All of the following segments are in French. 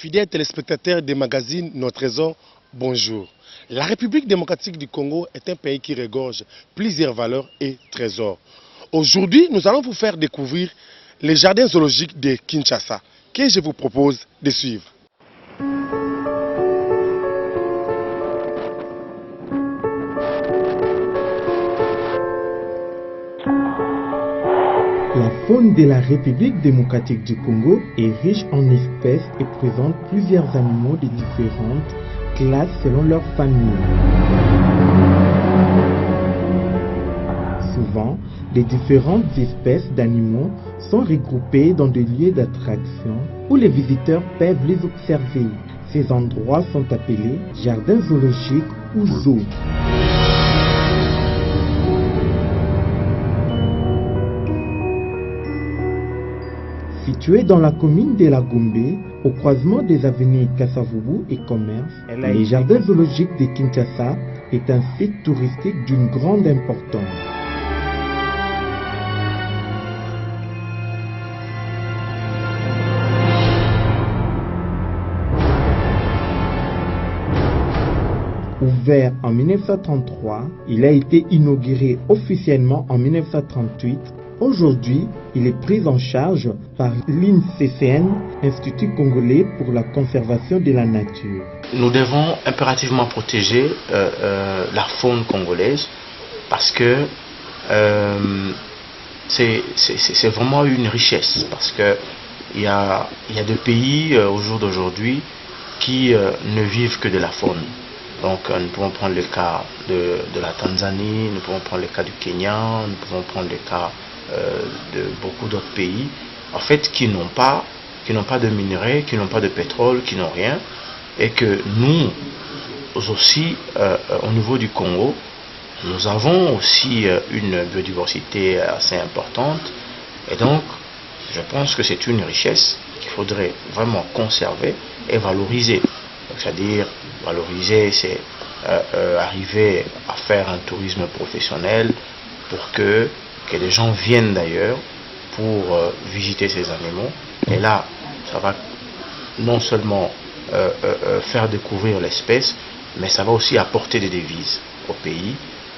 fidèles téléspectateurs des magazines Nos Trésors, bonjour. La République démocratique du Congo est un pays qui regorge plusieurs valeurs et trésors. Aujourd'hui, nous allons vous faire découvrir les jardins zoologiques de Kinshasa, que je vous propose de suivre. La faune de la République démocratique du Congo est riche en espèces et présente plusieurs animaux de différentes classes selon leur famille. Souvent, les différentes espèces d'animaux sont regroupées dans des lieux d'attraction où les visiteurs peuvent les observer. Ces endroits sont appelés jardins zoologiques ou zoos. Situé dans la commune de la Gombe, au croisement des avenues Kassavubu et Commerce, les jardins zoologiques de Kinshasa est un site touristique d'une grande importance. Ouvert en 1933, il a été inauguré officiellement en 1938. Aujourd'hui, il est pris en charge par l'INCCN, Institut congolais pour la conservation de la nature. Nous devons impérativement protéger la faune congolaise parce que c'est vraiment une richesse. Parce qu'il y a des pays au jour d'aujourd'hui qui ne vivent que de la faune. Donc nous pouvons prendre le cas de la Tanzanie, nous pouvons prendre le cas du Kenya, nous pouvons prendre le cas de beaucoup d'autres pays, en fait, qui n'ont pas de minerais, qui n'ont pas de pétrole, qui n'ont rien, et que nous aussi, au niveau du Congo, nous avons aussi une biodiversité assez importante, et donc je pense que c'est une richesse qu'il faudrait vraiment conserver et valoriser. C'est-à-dire, valoriser, c'est arriver à faire un tourisme professionnel pour que les gens viennent d'ailleurs pour visiter ces animaux. Et là, ça va non seulement faire découvrir l'espèce, mais ça va aussi apporter des devises au pays.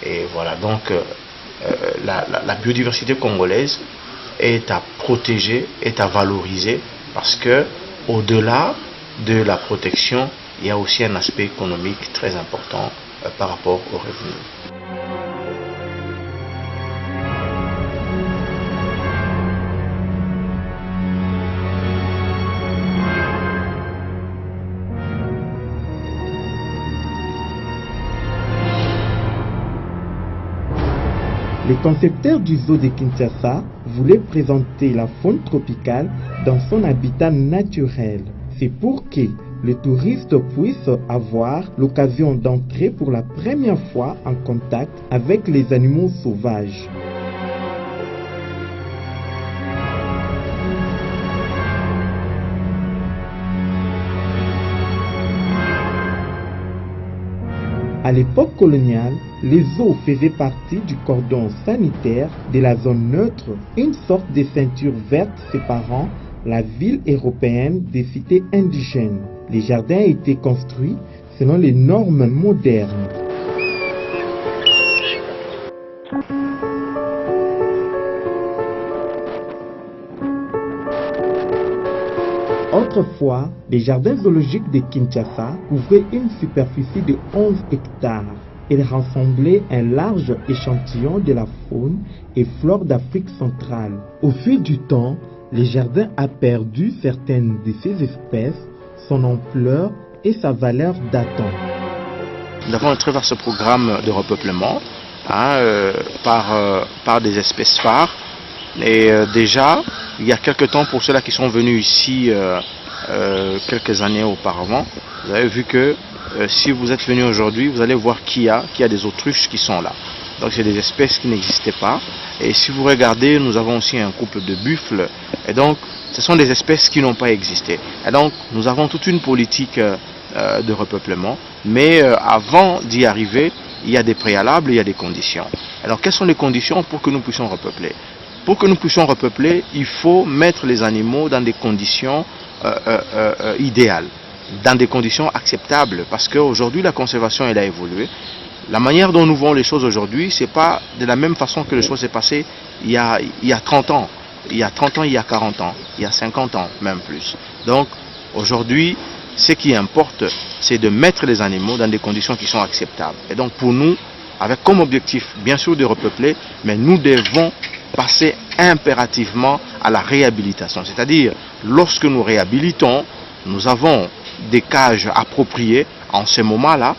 Et voilà, donc la biodiversité congolaise est à protéger, est à valoriser, parce que au-delà de la protection, il y a aussi un aspect économique très important par rapport aux revenus. Les concepteurs du zoo de Kinshasa voulaient présenter la faune tropicale dans son habitat naturel. C'est pour que le touriste puisse avoir l'occasion d'entrer pour la première fois en contact avec les animaux sauvages. À l'époque coloniale, les zoos faisaient partie du cordon sanitaire de la zone neutre, une sorte de ceinture verte séparant la ville européenne des cités indigènes. Les jardins étaient construits selon les normes modernes. Autrefois, les jardins zoologiques de Kinshasa couvraient une superficie de 11 hectares. Ils rassemblaient un large échantillon de la faune et flore d'Afrique centrale. Au fil du temps, le jardin a perdu certaines de ses espèces, son ampleur et sa valeur datant. Nous avons entré vers ce programme de repeuplement par des espèces phares. Et déjà, il y a quelques temps, pour ceux-là qui sont venus ici quelques années auparavant, vous avez vu que si vous êtes venu aujourd'hui, vous allez voir qu'il y a des autruches qui sont là. Donc c'est des espèces qui n'existaient pas. Et si vous regardez, nous avons aussi un couple de buffles. Et donc, ce sont des espèces qui n'ont pas existé. Et donc, nous avons toute une politique de repeuplement. Mais avant d'y arriver, il y a des préalables, il y a des conditions. Alors, quelles sont les conditions pour que nous puissions repeupler? Pour que nous puissions repeupler, il faut mettre les animaux dans des conditions idéales. dans des conditions acceptables, parce qu'aujourd'hui la conservation elle a évolué. La manière dont nous voyons les choses aujourd'hui, c'est pas de la même façon que les choses s'est passées il y a 30 ans. Il y a 30 ans, il y a 40 ans, il y a 50 ans, même plus. Donc aujourd'hui, ce qui importe, c'est de mettre les animaux dans des conditions qui sont acceptables. Et donc pour nous, avec comme objectif, bien sûr, de repeupler, mais nous devons passer impérativement à la réhabilitation. C'est-à-dire, lorsque nous réhabilitons, nous avons des cages appropriées. En ce moment-là,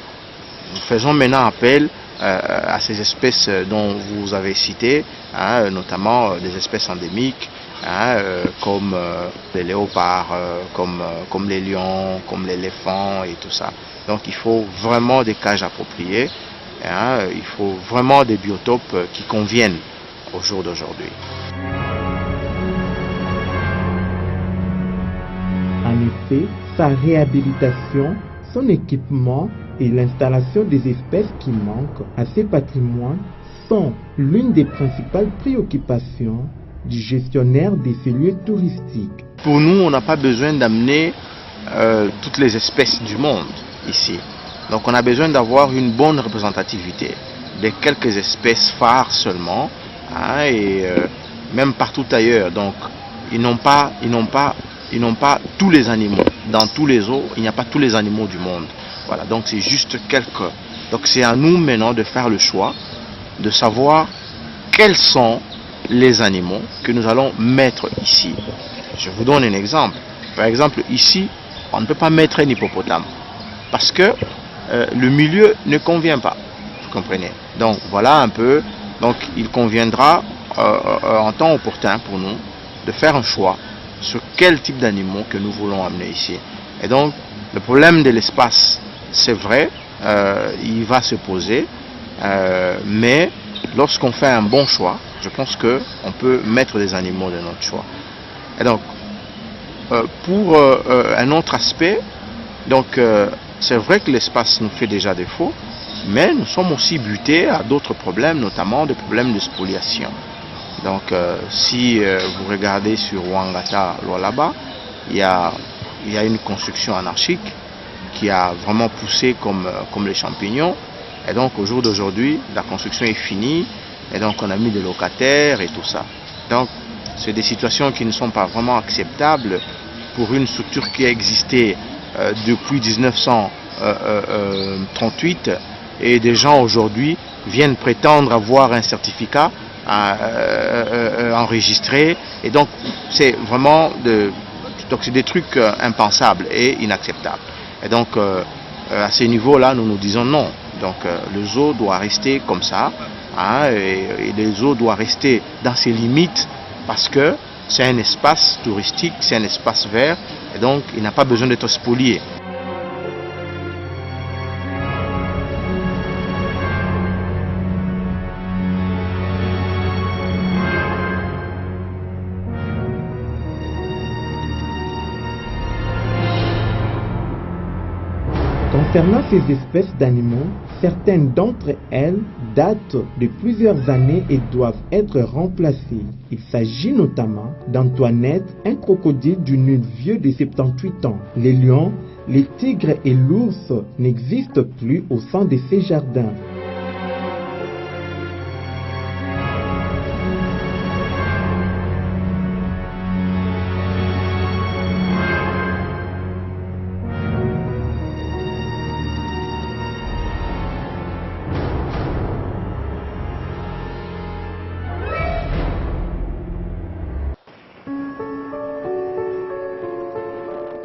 nous faisons maintenant appel à ces espèces dont vous avez cité, hein, notamment des espèces endémiques, hein, comme les léopards, comme les lions, comme l'éléphant et tout ça. Donc il faut vraiment des cages appropriées, hein, il faut vraiment des biotopes qui conviennent au jour d'aujourd'hui. En effet, sa réhabilitation, son équipement et l'installation des espèces qui manquent à ces patrimoines sont l'une des principales préoccupations du gestionnaire de ces lieux touristiques. Pour nous, on n'a pas besoin d'amener toutes les espèces du monde ici. Donc on a besoin d'avoir une bonne représentativité de quelques espèces phares seulement, hein, et même partout ailleurs. Donc ils n'ont pas tous les animaux. Dans tous les zoos, il n'y a pas tous les animaux du monde. Voilà, donc c'est juste quelques. Donc c'est à nous maintenant de faire le choix, de savoir quels sont les animaux que nous allons mettre ici. Je vous donne un exemple. Par exemple, ici, on ne peut pas mettre un hippopotame parce que le milieu ne convient pas. Vous comprenez? Donc voilà un peu. Donc il conviendra en temps opportun pour nous de faire un choix sur quel type d'animaux que nous voulons amener ici. Et donc le problème de l'espace, c'est vrai, il va se poser, mais lorsqu'on fait un bon choix, je pense qu'on peut mettre des animaux de notre choix. Et donc, pour un autre aspect, donc c'est vrai que l'espace nous fait déjà défaut, mais nous sommes aussi butés à d'autres problèmes, notamment des problèmes de spoliation. Donc, si vous regardez sur Ouangata, Lualaba, il y a une construction anarchique qui a vraiment poussé comme les champignons. Et donc, au jour d'aujourd'hui, la construction est finie. Et donc, on a mis des locataires et tout ça. Donc, c'est des situations qui ne sont pas vraiment acceptables pour une structure qui a existé depuis 1938. Et des gens aujourd'hui viennent prétendre avoir un certificat enregistré. Et donc, c'est vraiment des trucs impensables et inacceptables. Et donc, à ce niveau-là, nous nous disons non. Donc, le zoo doit rester comme ça, hein, et le zoo doit rester dans ses limites parce que c'est un espace touristique, c'est un espace vert, et donc il n'a pas besoin d'être spolié. Concernant ces espèces d'animaux, certaines d'entre elles datent de plusieurs années et doivent être remplacées. Il s'agit notamment d'Antoinette, un crocodile du nul vieux de 78 ans. Les lions, les tigres et l'ours n'existent plus au sein de ces jardins.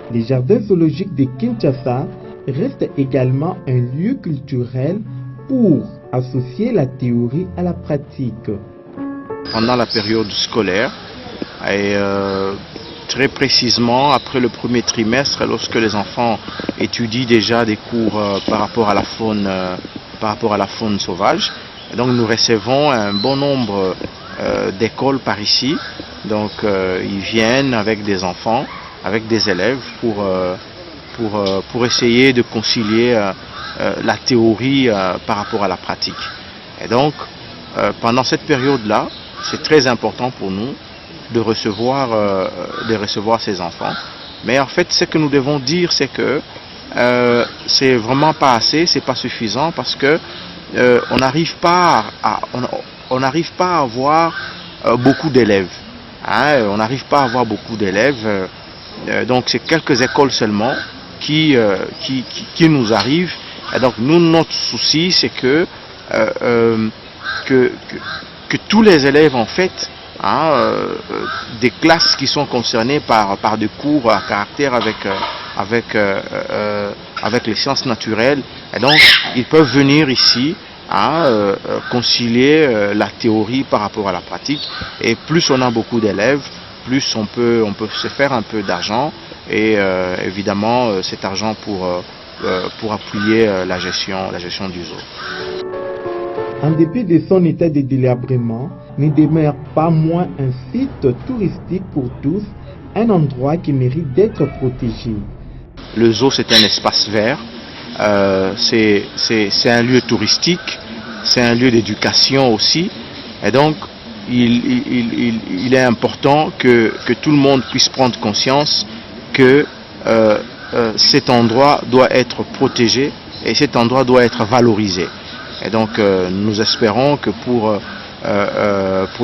Les jardins zoologiques de Kinshasa restent également un lieu culturel pour associer la théorie à la pratique. Pendant la période scolaire, et très précisément après le premier trimestre, lorsque les enfants étudient déjà des cours par rapport à la faune sauvage, et donc nous recevons un bon nombre d'écoles par ici. Donc ils viennent avec des enfants, avec des élèves pour essayer de concilier la théorie par rapport à la pratique. Et donc, pendant cette période-là, c'est très important pour nous de recevoir ces enfants. Mais en fait, ce que nous devons dire, c'est que c'est vraiment pas assez, c'est pas suffisant parce que on n'arrive pas à avoir beaucoup d'élèves. Hein, on n'arrive pas à avoir beaucoup d'élèves. Donc c'est quelques écoles seulement qui nous arrivent. Et donc nous, notre souci, c'est que tous les élèves, en fait, des classes qui sont concernées par des cours à caractère avec les sciences naturelles, et donc ils peuvent venir ici concilier la théorie par rapport à la pratique. Et plus on a beaucoup d'élèves, plus on peut se faire un peu d'argent, et évidemment cet argent pour appuyer la gestion du zoo. En dépit de son état de délabrement, ne demeure pas moins un site touristique pour tous, un endroit qui mérite d'être protégé. Le zoo, c'est un espace vert, c'est un lieu touristique, c'est un lieu d'éducation aussi, et donc il est important que tout le monde puisse prendre conscience que cet endroit doit être protégé et cet endroit doit être valorisé. Et donc nous espérons que pour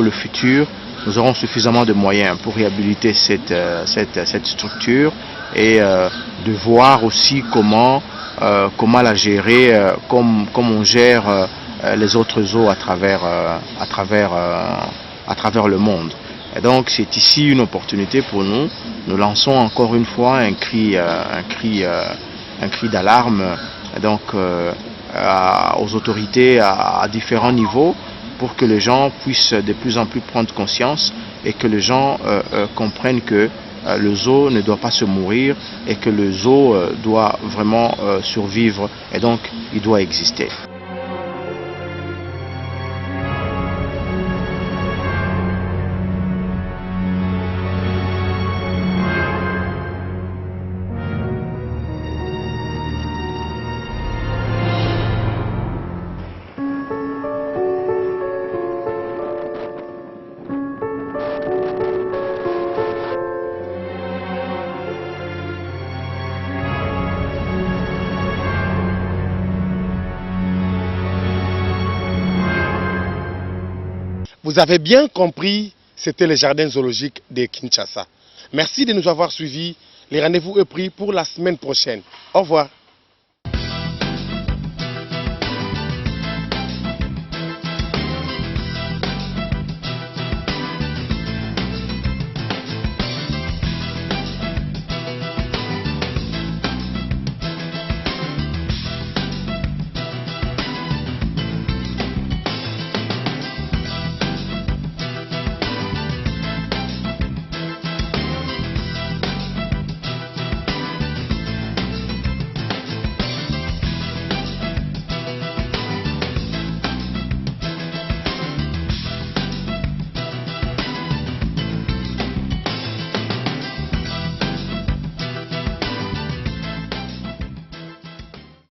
le futur, nous aurons suffisamment de moyens pour réhabiliter cette structure et de voir aussi comment la gérer comme on gère les autres zoos à travers le monde. Et donc c'est ici une opportunité pour nous. Nous lançons encore une fois un cri d'alarme donc aux autorités à différents niveaux, pour que les gens puissent de plus en plus prendre conscience et que les gens comprennent que le zoo ne doit pas se mourir et que le zoo doit vraiment survivre, et donc il doit exister. Vous avez bien compris, c'était le jardin zoologique de Kinshasa. Merci de nous avoir suivis. Les rendez-vous est pris pour la semaine prochaine. Au revoir.